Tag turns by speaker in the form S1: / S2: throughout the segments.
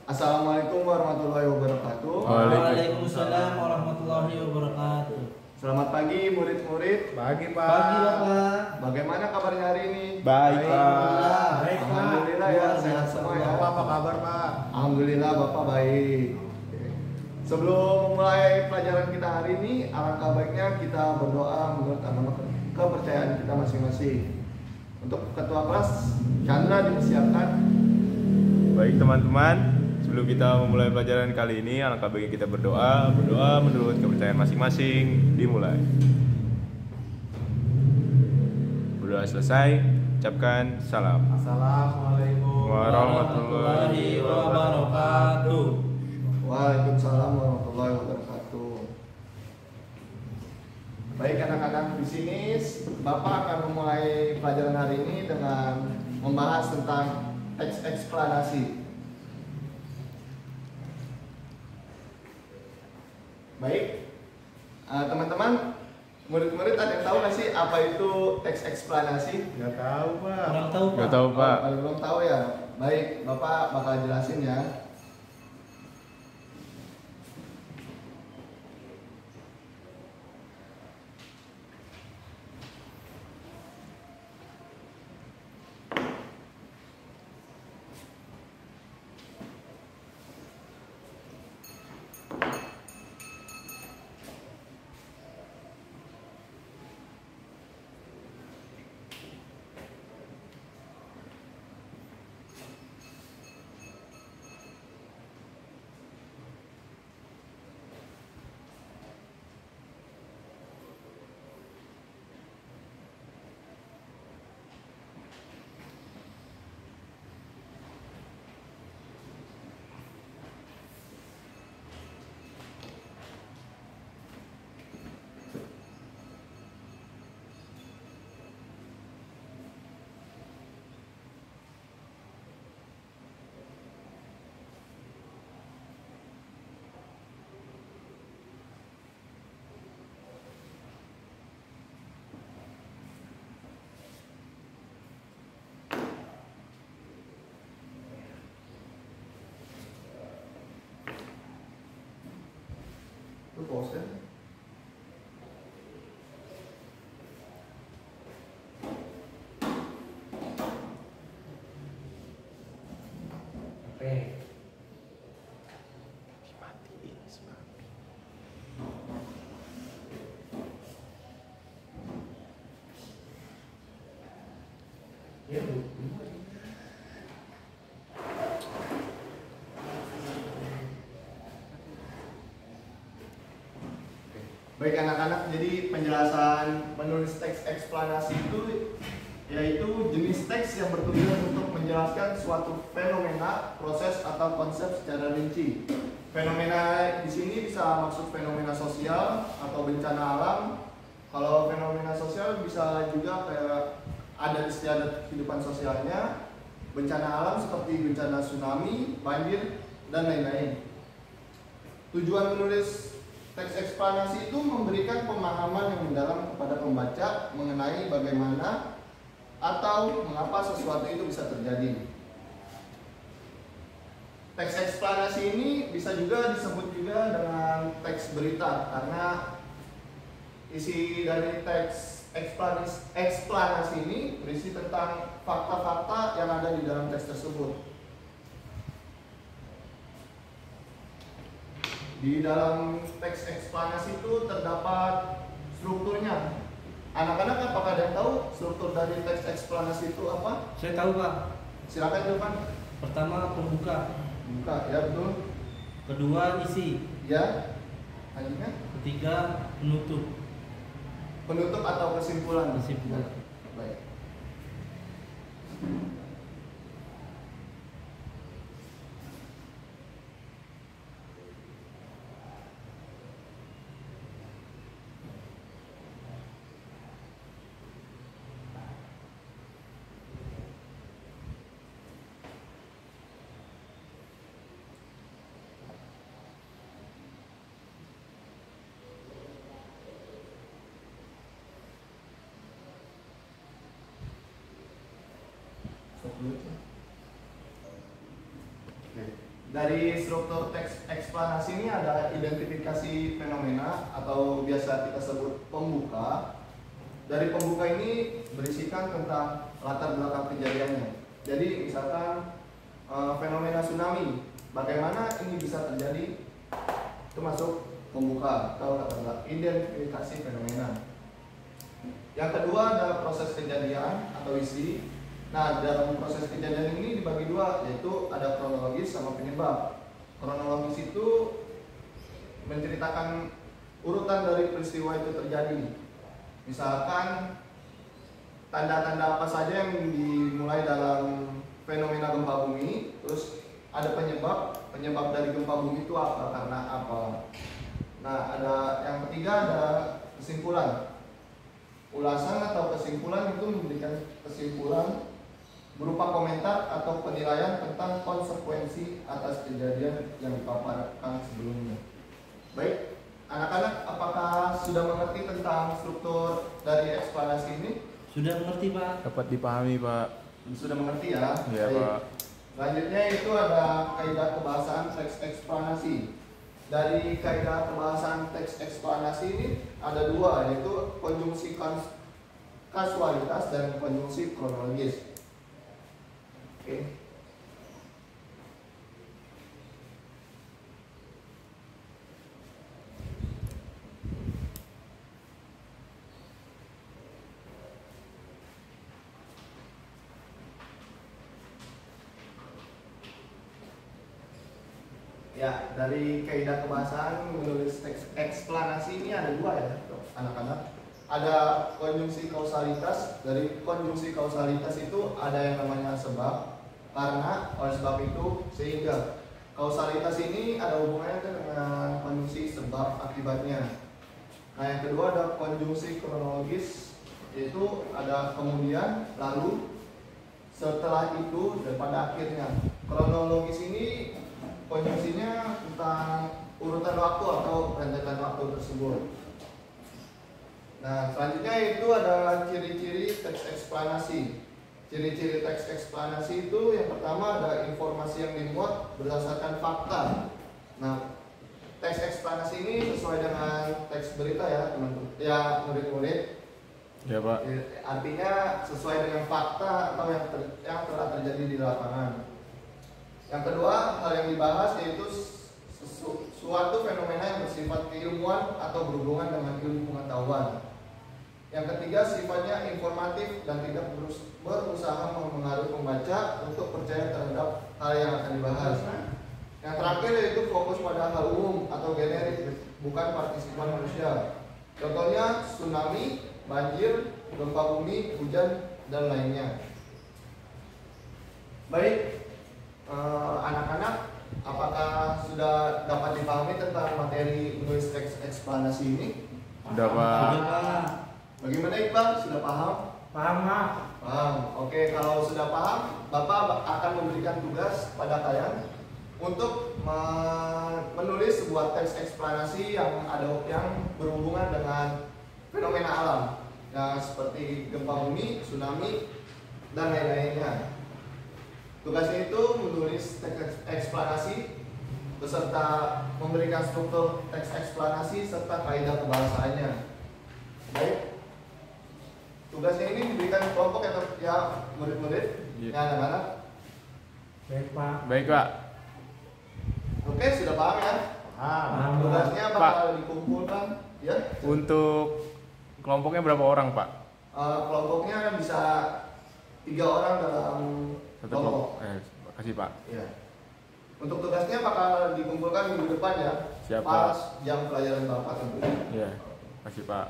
S1: Assalamualaikum warahmatullahi wabarakatuh.
S2: Waalaikumsalam warahmatullahi wabarakatuh.
S1: Selamat pagi murid-murid.
S3: Pagi, Pak.
S2: Pagi Bapak.
S1: Bagaimana kabarnya hari ini?
S3: Baik,
S2: Alhamdulillah.
S3: Baik, Pak.
S1: Alhamdulillah ya, sehat semua ya.
S3: Bapak apa kabar, Pak?
S1: Alhamdulillah Bapak baik. Sebelum memulai pelajaran kita hari ini, alangkah baiknya kita berdoa menurut agama kepercayaan kita masing-masing. Untuk ketua kelas, Chandra dipersiapkan.
S4: Baik teman-teman, sebelum kita memulai pelajaran kali ini, alangkah baiknya kita berdoa menurut kepercayaan masing-masing. Dimulai. Berdoa selesai, ucapkan salam.
S3: Assalamualaikum
S4: Warahmatullahi
S2: wabarakatuh.
S1: Waalaikumsalam warahmatullahi wabarakatuh. Baik anak-anak, di sini Bapak akan memulai pelajaran hari ini dengan membahas tentang teks eksplanasi. Baik, teman-teman, murid-murid ada yang tahu nggak sih apa itu teks eksplanasi?
S3: Nggak tahu, Pak.
S2: Kurang tahu Pak.
S4: Gak tahu Pak.
S1: Kalau belum tahu ya, baik, Bapak bakal jelasin ya. Itu pause.
S2: Oke. Ya, Bu.
S1: Baik anak-anak, jadi penjelasan menulis teks eksplanasi itu yaitu jenis teks yang bertujuan untuk menjelaskan suatu fenomena, proses atau konsep secara rinci. Fenomena di sini bisa maksud fenomena sosial atau bencana alam. Kalau fenomena sosial bisa juga kayak ada istiadat kehidupan sosialnya, bencana alam seperti bencana tsunami, banjir, dan lain-lain. Tujuan menulis teks eksplanasi itu memberikan pemahaman yang mendalam kepada pembaca mengenai bagaimana atau mengapa sesuatu itu bisa terjadi. Teks eksplanasi ini bisa juga disebut juga dengan teks berita karena isi dari teks eksplanasi ini berisi tentang fakta-fakta yang ada di dalam teks tersebut. Di dalam teks eksplanasi itu terdapat strukturnya. Anak-anak apakah ada yang tahu struktur dari teks eksplanasi itu apa?
S2: Saya tahu Pak.
S1: Silakan Irfan.
S2: Pertama pembuka,
S1: Buka, ya betul.
S2: kedua isi,
S1: Ya. Lanjutnya
S2: ketiga penutup.
S1: penutup atau kesimpulan.
S2: Kesimpulan.
S1: Baik. Oke. Dari struktur teks eksplanasi ini ada identifikasi fenomena atau biasa kita sebut pembuka. Dari pembuka ini berisikan tentang latar belakang kejadiannya. Jadi misalkan fenomena tsunami, bagaimana ini bisa terjadi, itu masuk pembuka atau latar belakang identifikasi fenomena. Yang kedua adalah proses kejadian atau isi. Nah, dalam proses kejadian ini dibagi dua, yaitu ada kronologis sama penyebab. Kronologis itu menceritakan urutan dari peristiwa itu terjadi. Misalkan tanda-tanda apa saja yang dimulai dalam fenomena gempa bumi, terus ada penyebab dari gempa bumi itu apa, karena apa. Nah, ada yang ketiga ada kesimpulan. Ulasan atau kesimpulan itu memberikan kesimpulan berupa komentar atau penilaian tentang konsekuensi atas kejadian yang dipaparkan sebelumnya. Baik, anak-anak, apakah sudah mengerti tentang struktur dari eksplanasi ini?
S2: Sudah mengerti, Pak?
S4: Dapat dipahami, Pak.
S1: Sudah mengerti ya?
S4: Iya,
S1: Baik.
S4: Pak.
S1: Selanjutnya itu ada kaidah kebahasaan teks eksplanasi. Dari kaidah kebahasaan teks eksplanasi ini ada dua, yaitu konjungsi kasualitas dan konjungsi kronologis. Oke. Ya, dari kaidah kebahasaan menulis teks eksplanasi ini ada dua ya, anak-anak. Ada konjungsi kausalitas. Dari konjungsi kausalitas itu ada yang namanya sebab, karena, oleh sebab itu, sehingga. Kausalitas ini ada hubungannya dengan konjungsi sebab akibatnya. Nah, yang kedua ada konjungsi kronologis, yaitu ada kemudian, lalu, setelah itu, dan pada akhirnya. Kronologis ini konjungsinya tentang urutan waktu atau rentetan waktu tersebut. Nah, selanjutnya itu ada ciri-ciri teks eksplanasi. Ciri-ciri teks eksplanasi itu yang pertama ada informasi yang dimuat berdasarkan fakta. Nah, teks eksplanasi ini sesuai dengan teks berita ya, teman-teman. Ya, murid-murid.
S4: Ya, Pak.
S1: Artinya sesuai dengan fakta atau yang telah terjadi di lapangan. Yang kedua, hal yang dibahas yaitu suatu fenomena yang bersifat keilmuan atau berhubungan dengan ilmu pengetahuan. Yang ketiga, sifatnya informatif dan tidak berusaha mempengaruhi pembaca untuk percaya terhadap hal yang akan dibahas. Yang terakhir yaitu fokus pada hal umum atau generik, bukan partisipan manusia. Contohnya tsunami, banjir, gempa bumi, hujan, dan lainnya. Baik. Anak-anak, apakah sudah dapat dipahami tentang materi menulis teks eksplanasi ini?
S4: Sudah, Pak.
S2: Sudah, Pak.
S1: Bagaimana Iqbal? Sudah paham?
S2: Paham, Pak?
S1: Paham. Oke, kalau sudah paham, Bapak akan memberikan tugas pada kalian untuk menulis sebuah teks eksplanasi yang berhubungan dengan fenomena alam, yang seperti gempa bumi, tsunami, dan lain-lainnya. Tugasnya itu menulis teks eksplanasi beserta memberikan struktur teks eksplanasi serta kaidah kebahasaannya. Baik. Tugasnya ini diberikan kelompok ya murid-murid,
S4: Ya.
S1: ya anak-anak.
S2: Baik, Pak.
S4: Baik, Pak.
S1: Oke, sudah paham ya?
S2: Paham, Pak.
S1: Tugasnya bakal dikumpulkan, ya.
S4: Untuk kelompoknya berapa orang, Pak?
S1: Kelompoknya bisa 3 orang dalam
S4: Satu kelompok. Makasih, Pak.
S1: Ya. Untuk tugasnya bakal dikumpulkan minggu depan ya.
S4: Siap,
S1: Pas
S4: Pak.
S1: jam pelajaran Bapak tentunya.
S4: Iya. Makasih, Pak.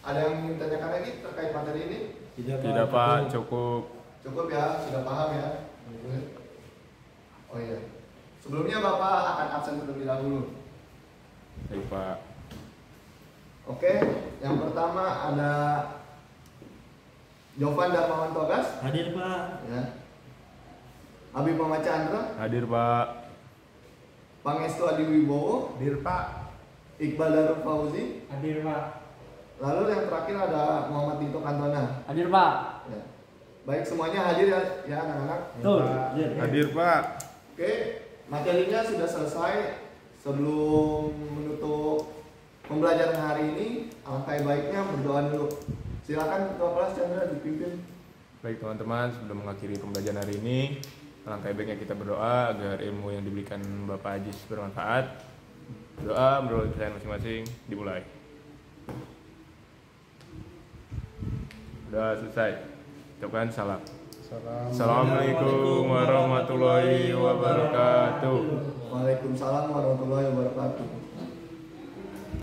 S1: Ada yang ingin ditanyakan lagi terkait materi ini?
S4: Tidak, Pak. Cukup.
S1: Cukup ya, sudah paham ya. Oh iya. Sebelumnya Bapak akan absen terlebih dahulu.
S4: Baik, Pak.
S1: Oke, yang pertama ada Jovan Darmawan Togas,
S2: Hadir, Pak.
S1: ya. Habib Muhammad Chandra,
S4: Hadir, Pak.
S1: Pangestu Adi Wibowo,
S3: Dir, Pak.
S1: Iqbal Darul Fauzi.
S2: Hadir, Pak.
S1: Lalu yang terakhir ada Muhammad Tito Kantona.
S2: Hadir, Pak.
S1: Ya. Baik, semuanya hadir ya anak-anak.
S2: Betul.
S3: Pak.
S2: Hadir.
S4: Hadir, Pak.
S1: Oke, materinya sudah selesai. Sebelum menutup pembelajaran hari ini, alangkah baiknya berdoa dulu. Silakan Ketua Kelas Chandra dipimpin.
S4: Baik teman-teman, sebelum mengakhiri pembelajaran hari ini, alangkah baiknya kita berdoa agar ilmu yang diberikan Bapak Ajis bermanfaat. Doa menurut kepercayaan masing-masing dimulai. Sudah selesai. Ucapkan salam. Assalamualaikum warahmatullahi wabarakatuh.
S1: Waalaikumsalam warahmatullahi wabarakatuh.